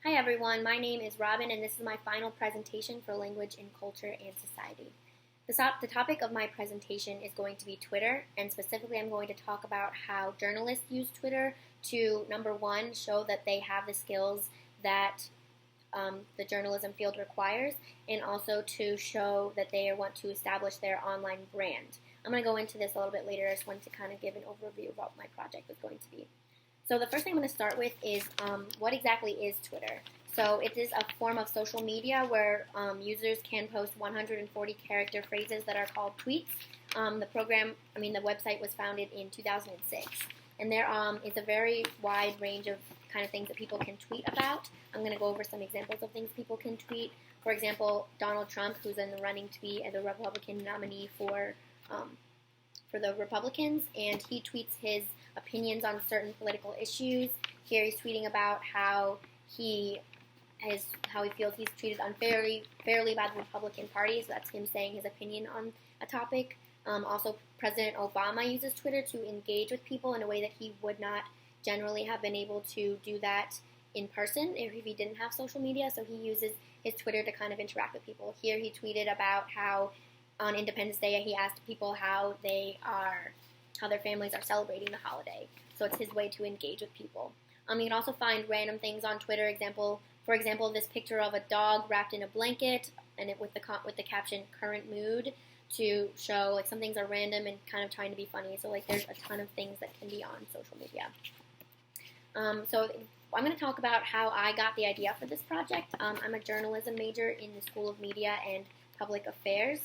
Hi everyone, my name is Robin and this is my final presentation for Language in Culture and Society. The topic of my presentation is going to be Twitter, and specifically I'm going to talk about how journalists use Twitter to, number one, show that they have the skills that the journalism field requires, and also to show that they want to establish their online brand. I'm going to go into this a little bit later. I just wanted to kind of give an overview of what my project was going to be. So the first thing I'm going to start with is what exactly is Twitter. So it is a form of social media where users can post 140 character phrases that are called tweets. The website was founded in 2006, and there is a very wide range of kind of things that people can tweet about. I'm going to go over some examples of things people can tweet. For example, Donald Trump, who's in the running to be the Republican nominee for the Republicans, and he tweets his opinions on certain political issues. Here he's tweeting about how he feels he's treated unfairly by the Republican Party, so that's him saying his opinion on a topic. Also, President Obama uses Twitter to engage with people in a way that he would not generally have been able to do that in person if he didn't have social media, so he uses his Twitter to kind of interact with people. Here he tweeted about how on Independence Day he asked people how their families are celebrating the holiday, so it's his way to engage with people. You can also find random things on Twitter. For example, this picture of a dog wrapped in a blanket, and with the caption "current mood" to show like some things are random and kind of trying to be funny. So there's a ton of things that can be on social media. So I'm going to talk about how I got the idea for this project. I'm a journalism major in the School of Media and Public Affairs.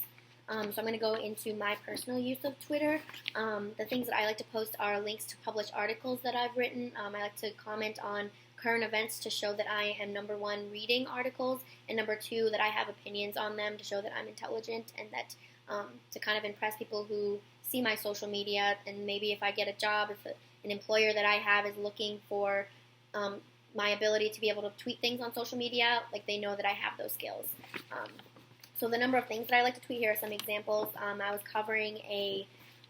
So I'm going to go into my personal use of Twitter. The things that I like to post are links to published articles that I've written. I like to comment on current events to show that I am, number one, reading articles, and number two, that I have opinions on them to show that I'm intelligent, and that to kind of impress people who see my social media, and maybe if I get a job, if an employer that I have is looking for my ability to be able to tweet things on social media, like they know that I have those skills. So the number of things that I like to tweet, here are some examples. I was covering a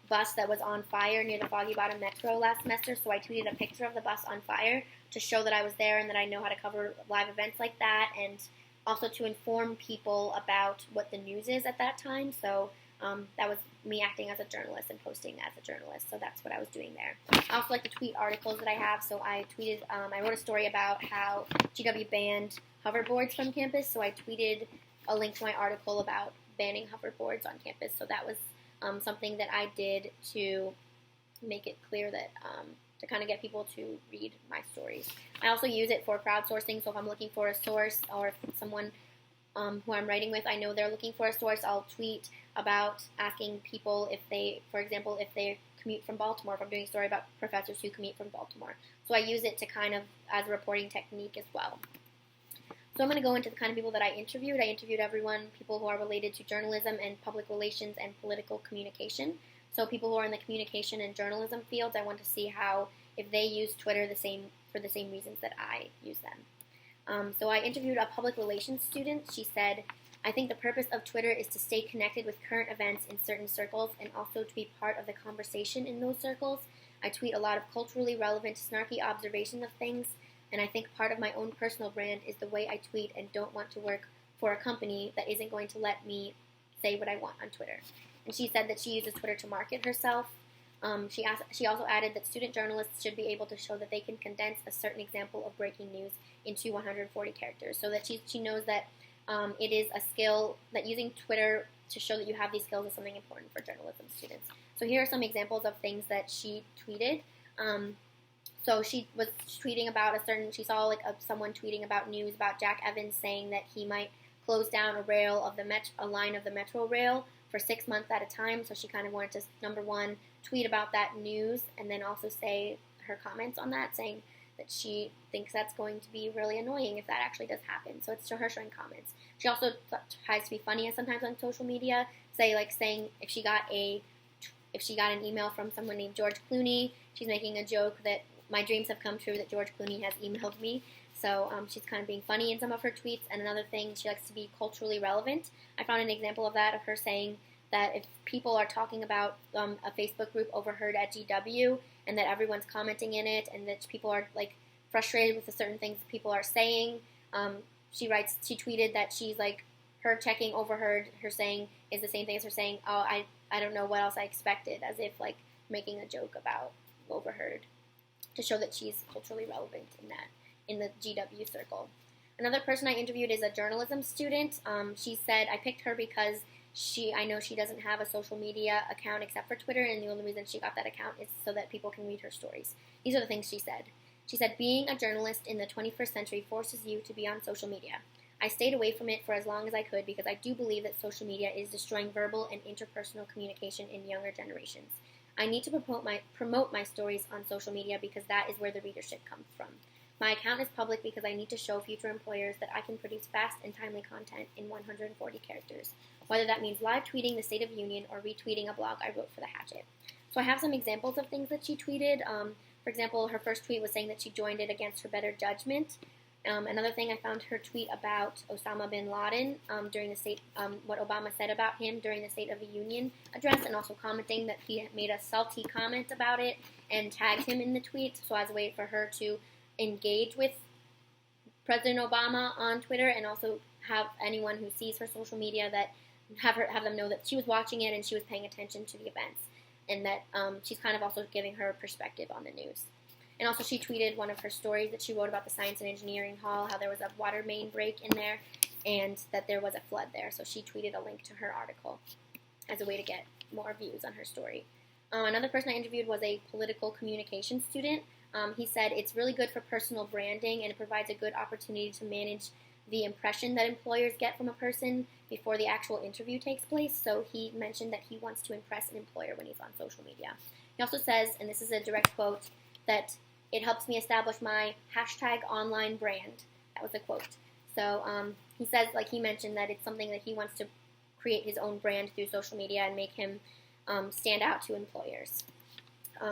bus that was on fire near the Foggy Bottom Metro last semester, so I tweeted a picture of the bus on fire to show that I was there and that I know how to cover live events like that, and also to inform people about what the news is at that time. So that was me acting as a journalist and posting as a journalist, so that's what I was doing there. I also like to tweet articles that I have, so I wrote a story about how GW banned hoverboards from campus, so I tweeted a link to my article about banning hoverboards on campus. So that was something that I did to make it clear that to kind of get people to read my stories. I also use it for crowdsourcing, so if I'm looking for a source, or if someone who I'm writing with, I know they're looking for a source, I'll tweet about asking people if they commute from Baltimore, if I'm doing a story about professors who commute from Baltimore. So I use it to kind of as a reporting technique as well. So I'm going to go into the kind of people that I interviewed. I interviewed people who are related to journalism and public relations and political communication. So people who are in the communication and journalism fields, I want to see if they use Twitter for the same reasons that I use them. So I interviewed a public relations student. She said, "I think the purpose of Twitter is to stay connected with current events in certain circles and also to be part of the conversation in those circles. I tweet a lot of culturally relevant, snarky observations of things, and I think part of my own personal brand is the way I tweet and don't want to work for a company that isn't going to let me say what I want on Twitter." And she said that she uses Twitter to market herself. She also added that student journalists should be able to show that they can condense a certain example of breaking news into 140 characters, so that she knows that it is a skill, that using Twitter to show that you have these skills is something important for journalism students. So here are some examples of things that she tweeted. So she was tweeting about she saw someone tweeting about news about Jack Evans saying that he might close down a line of the Metro rail for 6 months at a time. So she kind of wanted to, number one, tweet about that news, and then also say her comments on that, saying that she thinks that's going to be really annoying if that actually does happen. So it's her showing comments. She also tries to be funny sometimes on social media, saying if she got an email from someone named George Clooney, she's making a joke that my dreams have come true, that George Clooney has emailed me. So she's kind of being funny in some of her tweets. And another thing, she likes to be culturally relevant. I found an example of that, of her saying that if people are talking about a Facebook group overheard at GW, and that everyone's commenting in it, and that people are frustrated with the certain things people are saying, She tweeted that she's like, her checking overheard her saying is the same thing as her saying, oh, I don't know what else I expected, as if like making a joke about overheard, to show that she's culturally relevant in the GW circle. Another person I interviewed is a journalism student. She said, I picked her because I know she doesn't have a social media account except for Twitter, and the only reason she got that account is so that people can read her stories. These are the things she said. She said, being a journalist in the 21st century forces you to be on social media. I stayed away from it for as long as I could because I do believe that social media is destroying verbal and interpersonal communication in younger generations. I need to promote my stories on social media because that is where the readership comes from. My account is public because I need to show future employers that I can produce fast and timely content in 140 characters, whether that means live tweeting the State of the Union or retweeting a blog I wrote for The Hatchet. So I have some examples of things that she tweeted. For example, her first tweet was saying that she joined it against her better judgment. Another thing, I found her tweet about Osama bin Laden during the what Obama said about him during the State of the Union address, and also commenting that he made a salty comment about it and tagged him in the tweet, so as a way for her to engage with President Obama on Twitter, and also have anyone who sees her social media that have them know that she was watching it and she was paying attention to the events, and that she's kind of also giving her perspective on the news. And also she tweeted one of her stories that she wrote about the Science and Engineering Hall, how there was a water main break in there, and that there was a flood there. So she tweeted a link to her article as a way to get more views on her story. Another person I interviewed was a political communication student. He said it's really good for personal branding, and it provides a good opportunity to manage the impression that employers get from a person before the actual interview takes place. So he mentioned that he wants to impress an employer when he's on social media. He also says, and this is a direct quote, that it helps me establish my #online brand. That was a quote. So he says, like he mentioned, that it's something that he wants to create his own brand through social media and make him stand out to employers.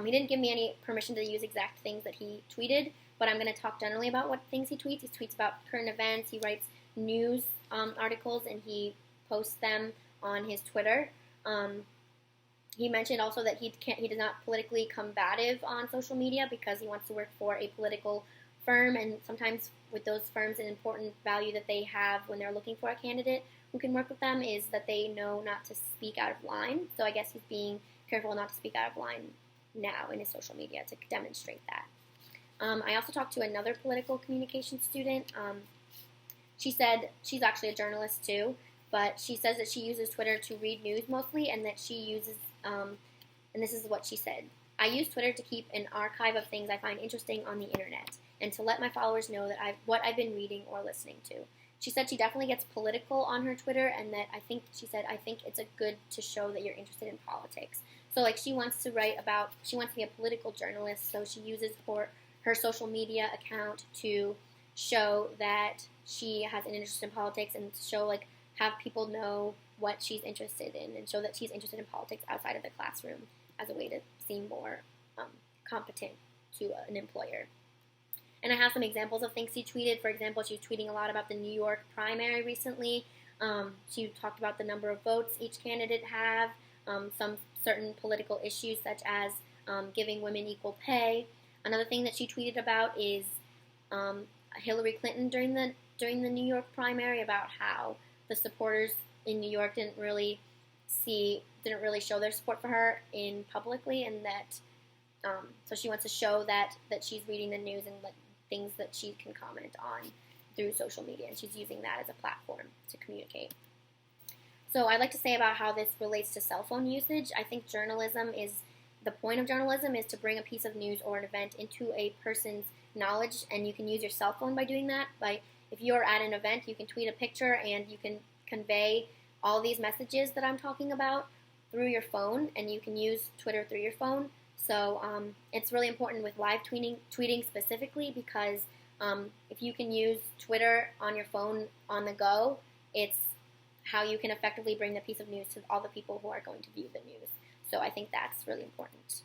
He didn't give me any permission to use exact things that he tweeted, but I'm going to talk generally about what things he tweets. He tweets about current events. He writes news articles, and he posts them on his Twitter. He mentioned also that he does not politically combative on social media because he wants to work for a political firm, and sometimes with those firms, an important value that they have when they're looking for a candidate who can work with them is that they know not to speak out of line. So I guess he's being careful not to speak out of line now in his social media to demonstrate that. I also talked to another political communication student. She said she's actually a journalist too, but she says that she uses Twitter to read news mostly, and that she uses, and this is what she said, I use Twitter to keep an archive of things I find interesting on the internet, and to let my followers know that what I've been reading or listening to. She said she definitely gets political on her Twitter, and that I think it's a good to show that you're interested in politics. So like she wants to be a political journalist, so she uses her social media account to show that she has an interest in politics, and to have people know what she's interested in, and show that she's interested in politics outside of the classroom as a way to seem more competent to an employer. And I have some examples of things she tweeted. For example, she was tweeting a lot about the New York primary recently. She talked about the number of votes each candidate have, some certain political issues such as giving women equal pay. Another thing that she tweeted about is Hillary Clinton during the New York primary, about how the supporters in New York didn't really show their support for her publicly, and that so she wants to show that she's reading the news and things that she can comment on through social media, and she's using that as a platform to communicate. So I'd like to say about how this relates to cell phone usage. I think the point of journalism is to bring a piece of news or an event into a person's knowledge, and you can use your cell phone by doing that. If you're at an event, you can tweet a picture and you can convey all these messages that I'm talking about through your phone, and you can use Twitter through your phone. So it's really important with live tweeting specifically, because if you can use Twitter on your phone on the go, it's how you can effectively bring the piece of news to all the people who are going to view the news. So I think that's really important.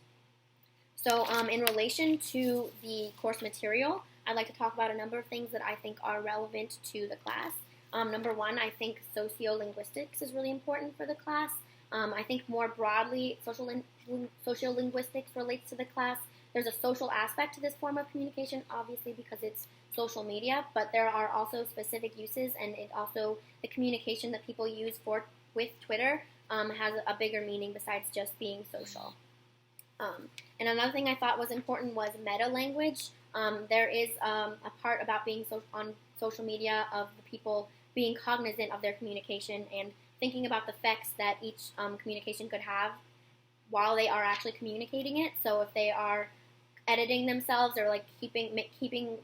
So in relation to the course material, I'd like to talk about a number of things that I think are relevant to the class. Number one, I think sociolinguistics is really important for the class. I think more broadly, sociolinguistics relates to the class. There's a social aspect to this form of communication, obviously, because it's social media, but there are also specific uses, and it also the communication that people use with Twitter has a bigger meaning besides just being social. And another thing I thought was important was meta language. There is a part about being on social media of the people being cognizant of their communication and thinking about the effects that each communication could have while they are actually communicating it. So if they are editing themselves or like keeping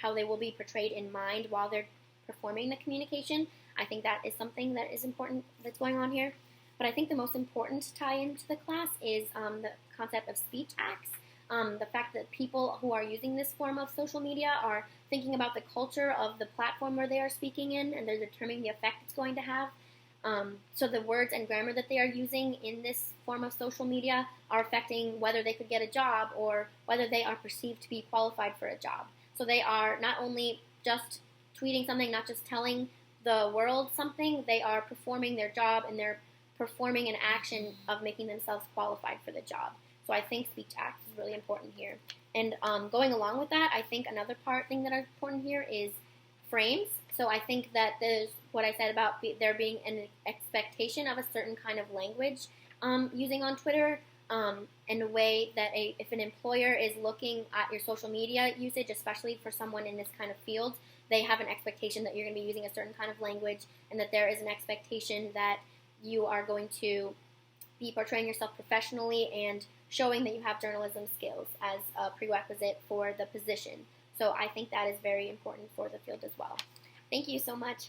how they will be portrayed in mind while they're performing the communication, I think that is something that is important that's going on here. But I think the most important tie into the class is the concept of speech acts. The fact that people who are using this form of social media are thinking about the culture of the platform where they are speaking in, and they're determining the effect it's going to have. So the words and grammar that they are using in this form of social media are affecting whether they could get a job or whether they are perceived to be qualified for a job. So they are not only just tweeting something, not just telling the world something, they are performing their job and they're performing an action of making themselves qualified for the job. So I think speech acts is really important here. And going along with that, I think another thing that is important here is frames. So I think that there's what I said about there being an expectation of a certain kind of language using on Twitter in a way that if an employer is looking at your social media usage, especially for someone in this kind of field, they have an expectation that you're going to be using a certain kind of language and that there is an expectation that you are going to be portraying yourself professionally and showing that you have journalism skills as a prerequisite for the position. So I think that is very important for the field as well. Thank you so much.